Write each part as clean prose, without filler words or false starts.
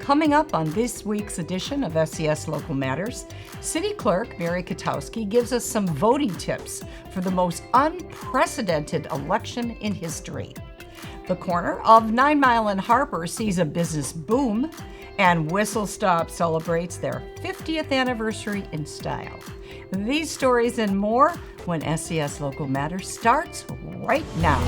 Coming up on this week's edition of SCS Local Matters, City Clerk Mary Katowski gives us some voting tips for the most unprecedented election in history. The corner of 9 Mile and Harper sees a business boom, and Whistle Stop celebrates their 50th anniversary in style. These stories and more when SCS Local Matters starts right now.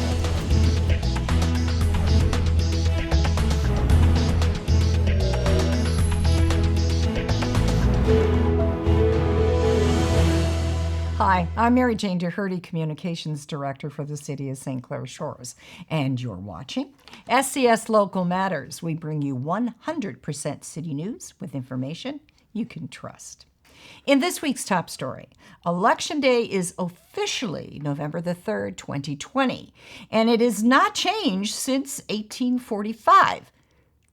Hi, I'm Mary Jane Doherty, Communications Director for the City of St. Clair Shores, and you're watching SCS Local Matters. We bring you 100% city news with information you can trust. In this week's top story, Election Day is officially November the 3rd, 2020, and it has not changed since 1845.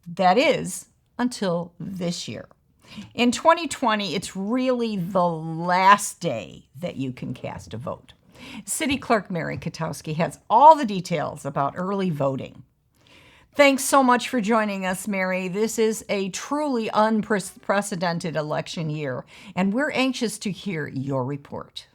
That is, until this year. In 2020, it's really the last day that you can cast a vote. City Clerk Mary Katowski has all the details about early voting. Thanks so much for joining us, Mary. This is a truly unprecedented election year, and we're anxious to hear your report.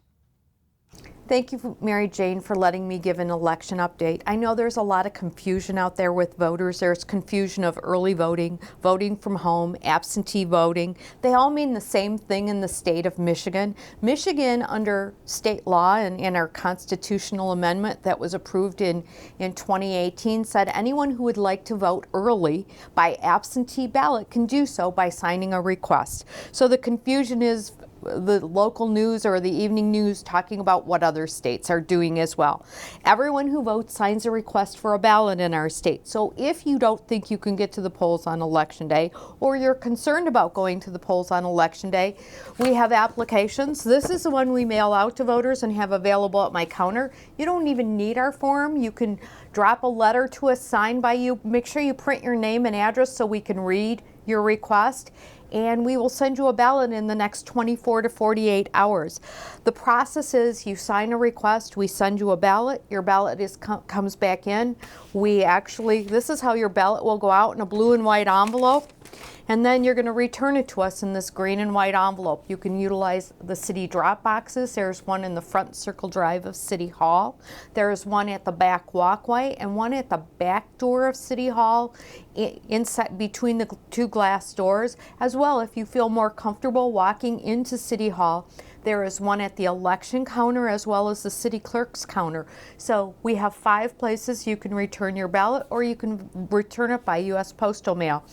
Thank you, Mary Jane, for letting me give an election update. I know there's a lot of confusion out there with voters. There's confusion of early voting, voting from home, absentee voting. They all mean the same thing in the state of Michigan. Michigan, under state law and in our constitutional amendment that was approved in 2018, said anyone who would like to vote early by absentee ballot can do so by signing a request. So the confusion is the local news or the evening news talking about what other states are doing as well. Everyone who votes signs a request for a ballot in our state. So if you don't think you can get to the polls on Election Day, or you're concerned about going to the polls on Election Day, we have applications. This is the one we mail out to voters and have available at my counter. You don't even need our form. You can drop a letter to us signed by you. Make sure you print your name and address so we can read your request, and we will send you a ballot in the next 24 to 48 hours. The process is you sign a request, we send you a ballot, your ballot comes back in. This is how your ballot will go out in a blue and white envelope, and then you're going to return it to us in this green and white envelope. You can utilize the city drop boxes. There's one in the front circle drive of City Hall. There's one at the back walkway and one at the back door of City Hall, inside between the two glass doors. As well, if you feel more comfortable walking into City Hall, there is one at the election counter as well as the city clerk's counter. So we have 5 places you can return your ballot, or you can return it by U.S. postal mail.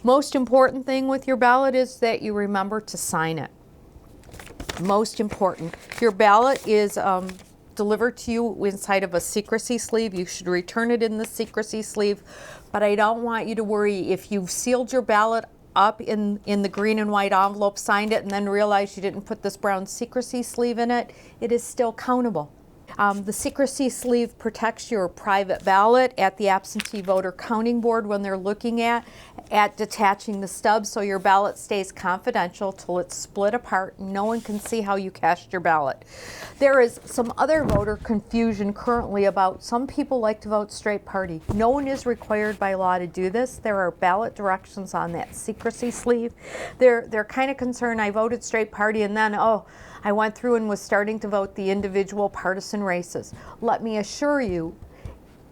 Most important thing with your ballot is that you remember to sign it. Most important. Your ballot is delivered to you inside of a secrecy sleeve. You should return it in the secrecy sleeve, but I don't want you to worry if you've sealed your ballot up in the green and white envelope, signed it, and then realized you didn't put this brown secrecy sleeve in it. It is still countable. The secrecy sleeve protects your private ballot at the absentee voter counting board when they're looking at detaching the stub, so your ballot stays confidential till it's split apart. No one can see how you cast your ballot. There is some other voter confusion currently about some people like to vote straight party. No one is required by law to do this. There are ballot directions on that secrecy sleeve. They're kind of concerned, I voted straight party and then, I went through and was starting to vote the individual partisan races. Let me assure you,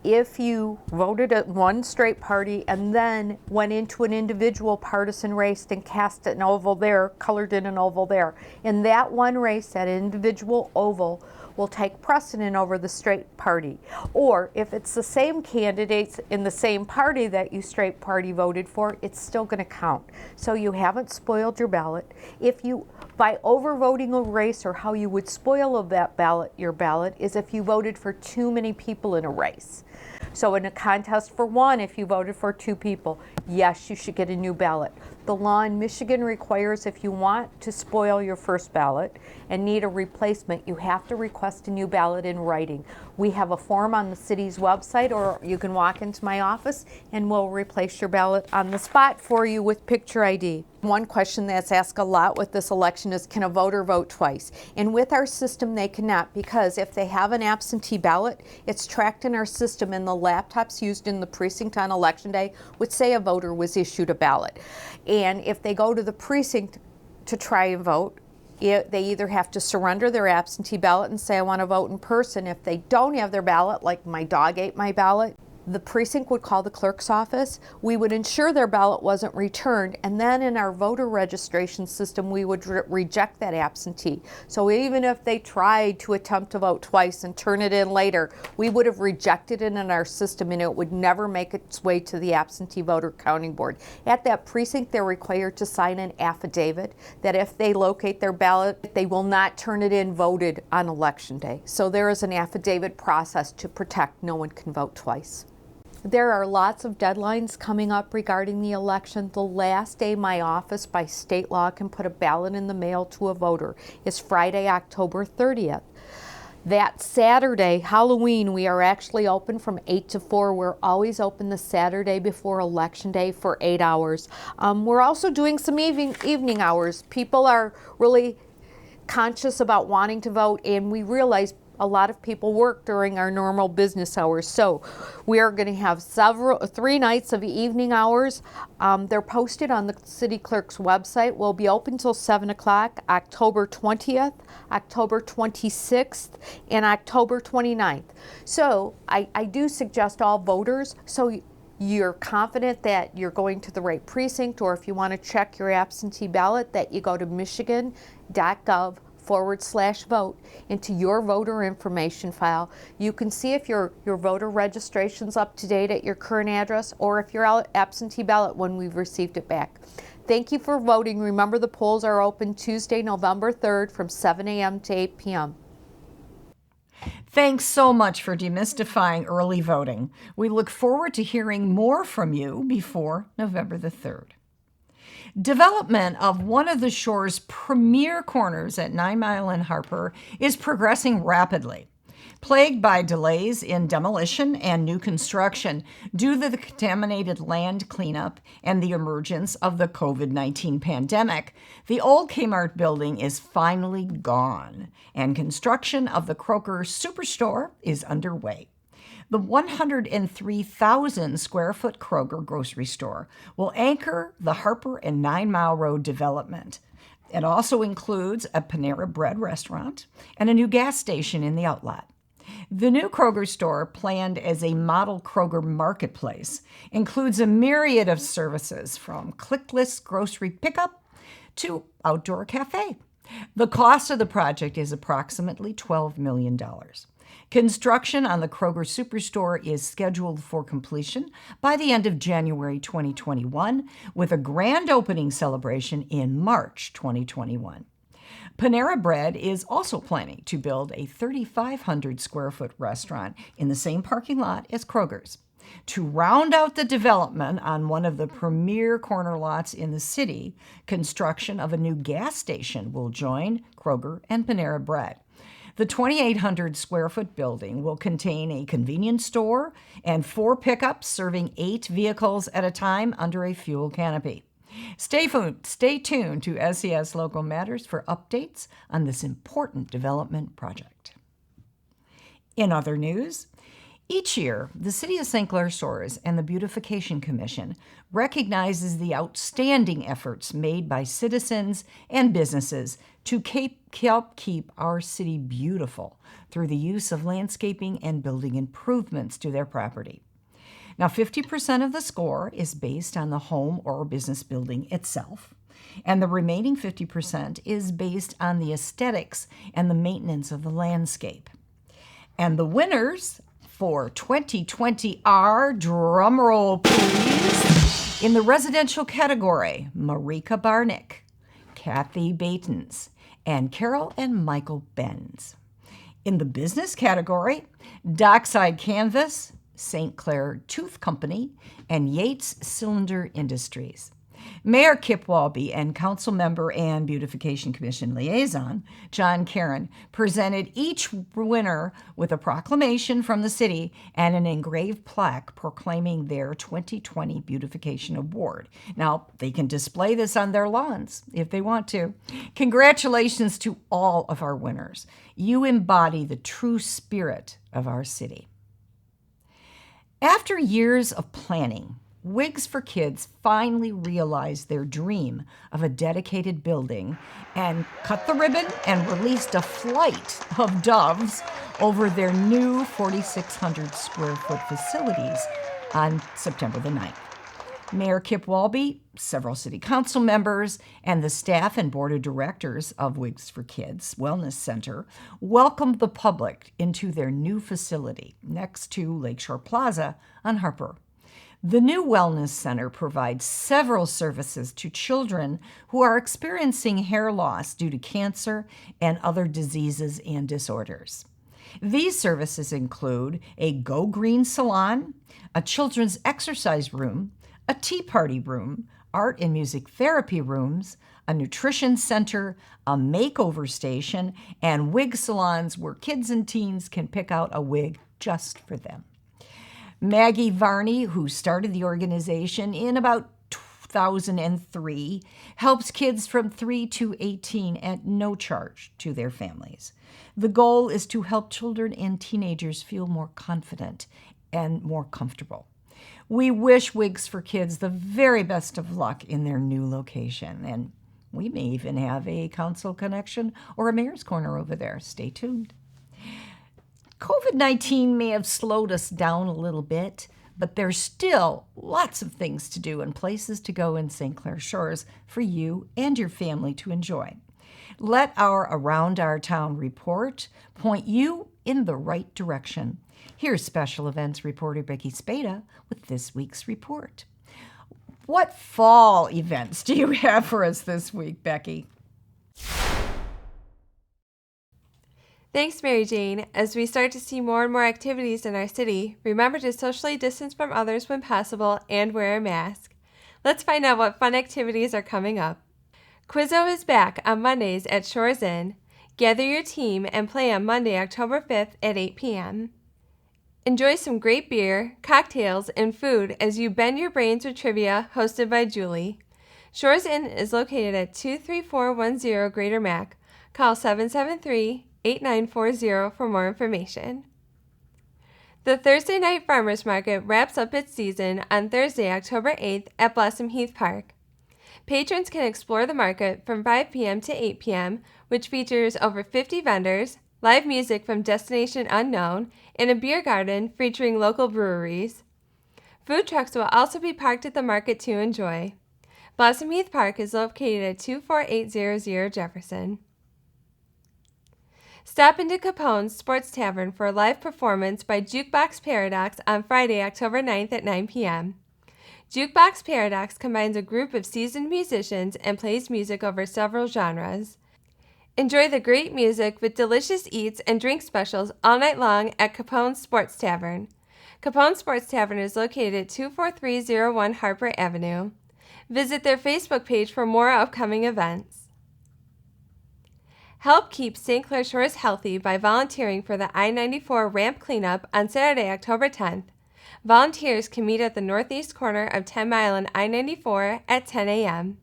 if you voted at one straight party and then went into an individual partisan race and cast an oval there, colored in an oval there, in that one race, that individual oval will take precedent over the straight party. Or if it's the same candidates in the same party that you straight party voted for, it's still going to count. So you haven't spoiled your ballot. If you, by overvoting a race, or how you would spoil that ballot, your ballot, is if you voted for too many people in a race. So in a contest for one, if you voted for 2 people, yes, you should get a new ballot. The law in Michigan requires if you want to spoil your first ballot and need a replacement, you have to request a new ballot in writing. We have a form on the city's website, or you can walk into my office and we'll replace your ballot on the spot for you with picture ID. One question that's asked a lot with this election is, can a voter vote twice? And with our system, they cannot, because if they have an absentee ballot, it's tracked in our system, and the laptops used in the precinct on Election Day would say a voter voter was issued a ballot. And if they go to the precinct to try and vote, they either have to surrender their absentee ballot and say, I want to vote in person. If they don't have their ballot, like my dog ate my ballot, the precinct would call the clerk's office. We would ensure their ballot wasn't returned, and then in our voter registration system, we would reject that absentee. So even if they tried to attempt to vote twice and turn it in later, we would have rejected it in our system, and it would never make its way to the absentee voter counting board. At that precinct, they're required to sign an affidavit that if they locate their ballot, they will not turn it in voted on election day. So there is an affidavit process to protect no one can vote twice. There are lots of deadlines coming up regarding the election. The last day my office by state law can put a ballot in the mail to a voter is Friday, October 30th. That Saturday, Halloween, we are actually open from 8 to 4. We're always open the Saturday before Election Day for 8 hours. We're also doing some evening hours. People are really conscious about wanting to vote, and we realize a lot of people work during our normal business hours. So we are going to have 3 nights of evening hours. They're posted on the city clerk's website. We'll be open till 7 o'clock, October 20th, October 26th, and October 29th. So I do suggest all voters, so you're confident that you're going to the right precinct, or if you want to check your absentee ballot, that you go to michigan.gov/vote into your voter information file. You can see if your voter registration's up to date at your current address, or if your absentee ballot when we've received it back. Thank you for voting. Remember, the polls are open Tuesday, November 3rd from 7 a.m. to 8 p.m. Thanks so much for demystifying early voting. We look forward to hearing more from you before November the 3rd. Development of one of the shore's premier corners at 9 Mile and Harper is progressing rapidly. Plagued by delays in demolition and new construction due to the contaminated land cleanup and the emergence of the COVID-19 pandemic, the old Kmart building is finally gone, and construction of the Kroger Superstore is underway. The 103,000 square foot Kroger grocery store will anchor the Harper and 9 Mile Road development. It also includes a Panera Bread restaurant and a new gas station in the outlet. The new Kroger store, planned as a model Kroger marketplace, includes a myriad of services from clickless grocery pickup to outdoor cafe. The cost of the project is approximately $12 million. Construction on the Kroger Superstore is scheduled for completion by the end of January 2021, with a grand opening celebration in March 2021. Panera Bread is also planning to build a 3,500 square foot restaurant in the same parking lot as Kroger's. To round out the development on one of the premier corner lots in the city, construction of a new gas station will join Kroger and Panera Bread. The 2,800 square foot building will contain a convenience store and 4 pickups serving 8 vehicles at a time under a fuel canopy. Stay tuned to SCS Local Matters for updates on this important development project. In other news, each year, the City of St. Clair Shores and the Beautification Commission recognizes the outstanding efforts made by citizens and businesses to help keep our city beautiful through the use of landscaping and building improvements to their property. Now, 50% of the score is based on the home or business building itself, and the remaining 50% is based on the aesthetics and the maintenance of the landscape. And the winners for 2020 are, drumroll please, in the residential category, Marika Barnick, Kathy Batens, and Carol and Michael Benz. In the business category, Dockside Canvas, St. Clair Tooth Company, and Yates Cylinder Industries. Mayor Kip Walby and Council Member and Beautification Commission Liaison John Caron presented each winner with a proclamation from the city and an engraved plaque proclaiming their 2020 Beautification Award. Now, they can display this on their lawns if they want to. Congratulations to all of our winners. You embody the true spirit of our city. After years of planning, Wigs for Kids finally realized their dream of a dedicated building and cut the ribbon and released a flight of doves over their new 4,600 square foot facilities on September the 9th. Mayor Kip Walby, several city council members, and the staff and board of directors of Wigs for Kids Wellness Center welcomed the public into their new facility next to Lakeshore Plaza on Harper. The new Wellness Center provides several services to children who are experiencing hair loss due to cancer and other diseases and disorders. These services include a Go Green salon, a children's exercise room, a tea party room, art and music therapy rooms, a nutrition center, a makeover station, and wig salons where kids and teens can pick out a wig just for them. Maggie Varney, who started the organization in about 2003, helps kids from 3 to 18 at no charge to their families. The goal is to help children and teenagers feel more confident and more comfortable. We wish Wigs for Kids the very best of luck in their new location, and we may even have a council connection or a mayor's corner over there. Stay tuned. COVID-19 may have slowed us down a little bit, but there's still lots of things to do and places to go in St. Clair Shores for you and your family to enjoy. Let our Around Our Town report point you in the right direction. Here's special events reporter Becky Spada with this week's report. What fall events do you have for us this week, Becky? Thanks, Mary Jane. As we start to see more and more activities in our city, remember to socially distance from others when possible and wear a mask. Let's find out what fun activities are coming up. Quizzo is back on Mondays at Shores Inn. Gather your team and play on Monday, October 5th at 8 p.m. Enjoy some great beer, cocktails, and food as you bend your brains with trivia hosted by Julie. Shores Inn is located at 23410 Greater Mac. Call 773-8940 for more information. The Thursday Night Farmers Market wraps up its season on Thursday, October 8th at Blossom Heath Park. Patrons can explore the market from 5 p.m. to 8 p.m., which features over 50 vendors, live music from Destination Unknown, and a beer garden featuring local breweries. Food trucks will also be parked at the market to enjoy. Blossom Heath Park is located at 24800 Jefferson. Stop into Capone's Sports Tavern for a live performance by Jukebox Paradox on Friday, October 9th at 9 p.m. Jukebox Paradox combines a group of seasoned musicians and plays music over several genres. Enjoy the great music with delicious eats and drink specials all night long at Capone's Sports Tavern. Capone Sports Tavern is located at 24301 Harper Avenue. Visit their Facebook page for more upcoming events. Help keep St. Clair Shores healthy by volunteering for the I-94 ramp cleanup on Saturday, October 10th. Volunteers can meet at the northeast corner of 10 Mile and I-94 at 10 a.m.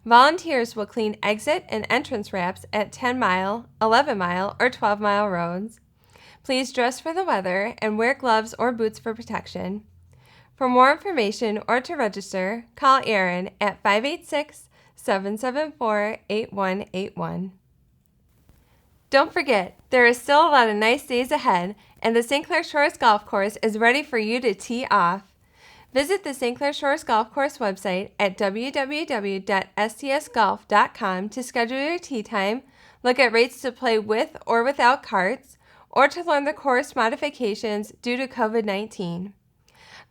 Volunteers will clean exit and entrance ramps at 10 Mile, 11 Mile, or 12 Mile roads. Please dress for the weather and wear gloves or boots for protection. For more information or to register, call Erin at 586-774-8181. Don't forget, there is still a lot of nice days ahead, and the St. Clair Shores Golf Course is ready for you to tee off. Visit the St. Clair Shores Golf Course website at www.scsgolf.com to schedule your tee time, look at rates to play with or without carts, or to learn the course modifications due to COVID-19.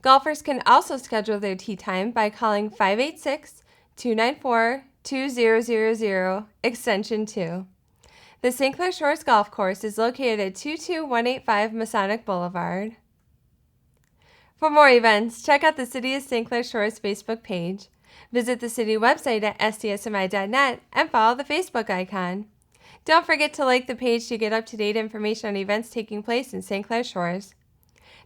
Golfers can also schedule their tee time by calling 586-294-2000, extension 2. The St. Clair Shores Golf Course is located at 22185 Masonic Boulevard. For more events, check out the City of St. Clair Shores Facebook page. Visit the city website at scsmi.net and follow the Facebook icon. Don't forget to like the page to get up-to-date information on events taking place in St. Clair Shores.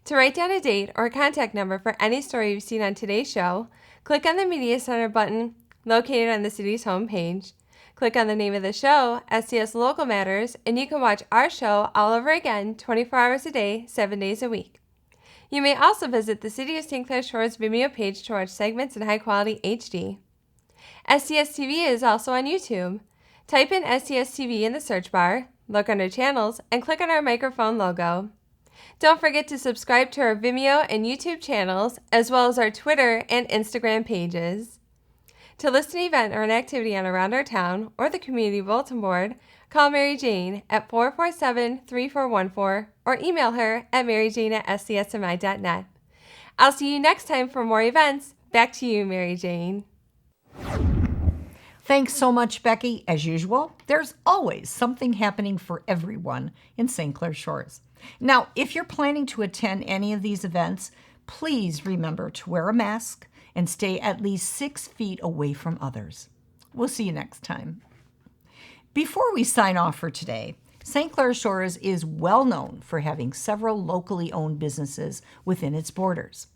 To write down a date or contact number for any story you've seen on today's show, click on the Media Center button located on the city's homepage. Click on the name of the show, SCS Local Matters, and you can watch our show all over again 24 hours a day, 7 days a week. You may also visit the City of St. Clair Shores Vimeo page to watch segments in high-quality HD. SCS TV is also on YouTube. Type in SCS TV in the search bar, look under Channels, and click on our microphone logo. Don't forget to subscribe to our Vimeo and YouTube channels, as well as our Twitter and Instagram pages. To list an event or an activity on around our town or the community bulletin board, call Mary Jane at 447-3414 or email her at maryjane@scsmi.net. I'll see you next time for more events. Back to you, Mary Jane. Thanks so much, Becky. As usual, there's always something happening for everyone in St. Clair Shores. Now, if you're planning to attend any of these events, please remember to wear a mask and stay at least 6 feet away from others. We'll see you next time. Before we sign off for today, St. Clair Shores is well known for having several locally owned businesses within its borders.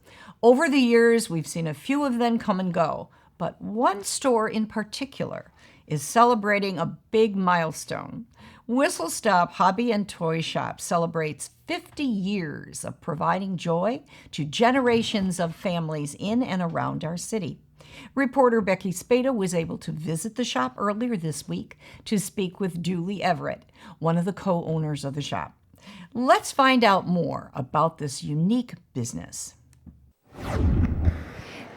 Over the years, we've seen a few of them come and go, but one store in particular is celebrating a big milestone. Whistle Stop Hobby and Toy Shop celebrates 50 years of providing joy to generations of families in and around our city. Reporter Becky Spada was able to visit the shop earlier this week to speak with Julie Everett, one of the co-owners of the shop. Let's find out more about this unique business.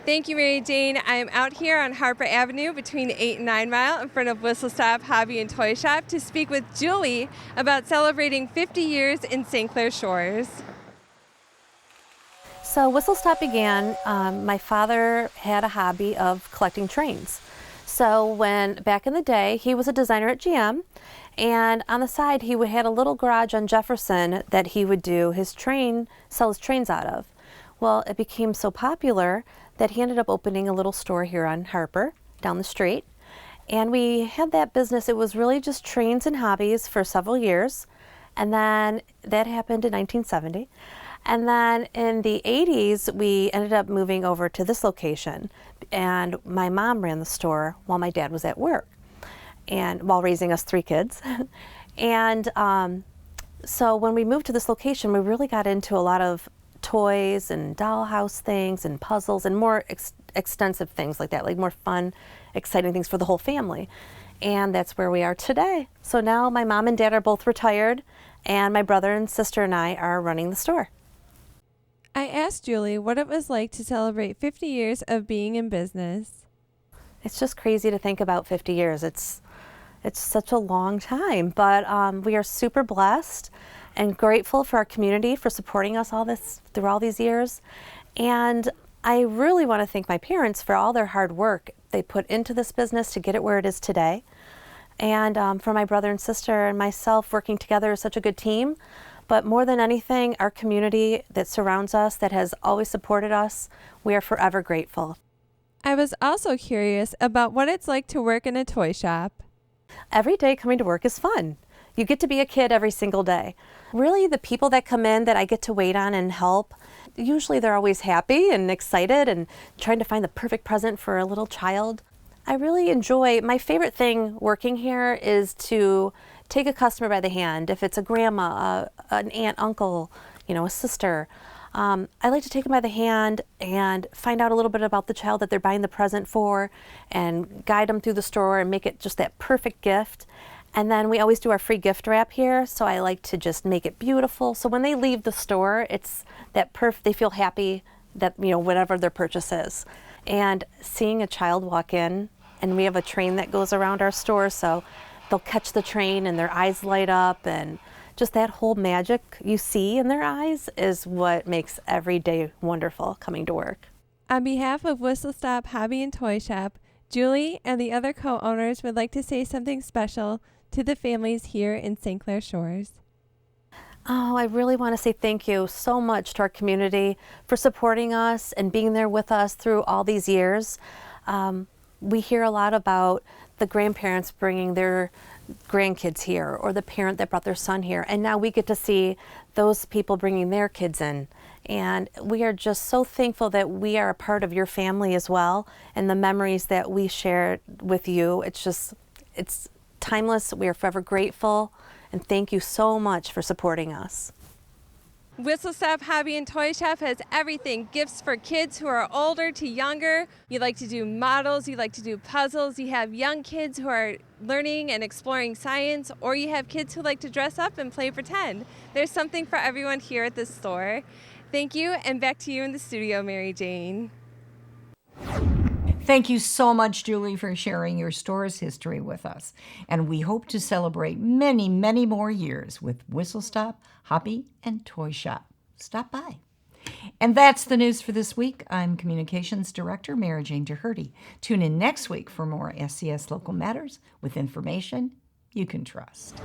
Thank you, Mary Jane. I am out here on Harper Avenue between 8 and 9 Mile in front of Whistle Stop Hobby and Toy Shop to speak with Julie about celebrating 50 years in St. Clair Shores. So Whistle Stop began, my father had a hobby of collecting trains. So when back in the day, he was a designer at GM, and on the side he had a little garage on Jefferson that he would sell his trains out of. Well, it became so popular that he ended up opening a little store here on Harper, down the street. And we had that business. It was really just trains and hobbies for several years. And then that happened in 1970. And then in the 80s, we ended up moving over to this location. And my mom ran the store while my dad was at work, and while raising us 3 kids. And so when we moved to this location, we really got into a lot of toys and dollhouse things and puzzles and more extensive things like that, like more fun, exciting things for the whole family. And that's where we are today. So now my mom and dad are both retired, and my brother and sister and I are running the store. I asked Julie what it was like to celebrate 50 years of being in business. It's just crazy to think about 50 years. It's such a long time, but we are super blessed and grateful for our community for supporting us through all these years. And I really want to thank my parents for all their hard work they put into this business to get it where it is today. And for my brother and sister and myself working together as such a good team. But more than anything, our community that surrounds us, that has always supported us, we are forever grateful. I was also curious about what it's like to work in a toy shop. Every day coming to work is fun. You get to be a kid every single day. Really, the people that come in that I get to wait on and help, usually they're always happy and excited and trying to find the perfect present for a little child. I really enjoy, my favorite thing working here is to take a customer by the hand. If it's a grandma, an aunt, uncle, a sister, I like to take them by the hand and find out a little bit about the child that they're buying the present for and guide them through the store and make it just that perfect gift. And then we always do our free gift wrap here, so I like to just make it beautiful. So when they leave the store, it's that they feel happy that, whatever their purchase is. And seeing a child walk in, and we have a train that goes around our store, so they'll catch the train and their eyes light up, and just that whole magic you see in their eyes is what makes every day wonderful coming to work. On behalf of Whistle Stop Hobby and Toy Shop, Julie and the other co-owners would like to say something special to the families here in St. Clair Shores. Oh, I really want to say thank you so much to our community for supporting us and being there with us through all these years. We hear a lot about the grandparents bringing their grandkids here, or the parent that brought their son here, and now we get to see those people bringing their kids in. And we are just so thankful that we are a part of your family as well, and the memories that we share with you. It's timeless. We are forever grateful, and thank you so much for supporting us. Whistle Stop Hobby and Toy Shop has everything. Gifts for kids who are older to younger. You like to do models, you like to do puzzles. You have young kids who are learning and exploring science, or you have kids who like to dress up and play pretend. There's something for everyone here at this store. Thank you, and back to you in the studio, Mary Jane. Thank you so much, Julie, for sharing your store's history with us. And we hope to celebrate many, many more years with Whistle Stop, Hobby, and Toy Shop. Stop by. And that's the news for this week. I'm Communications Director Mary Jane Doherty. Tune in next week for more SCS Local Matters with information you can trust.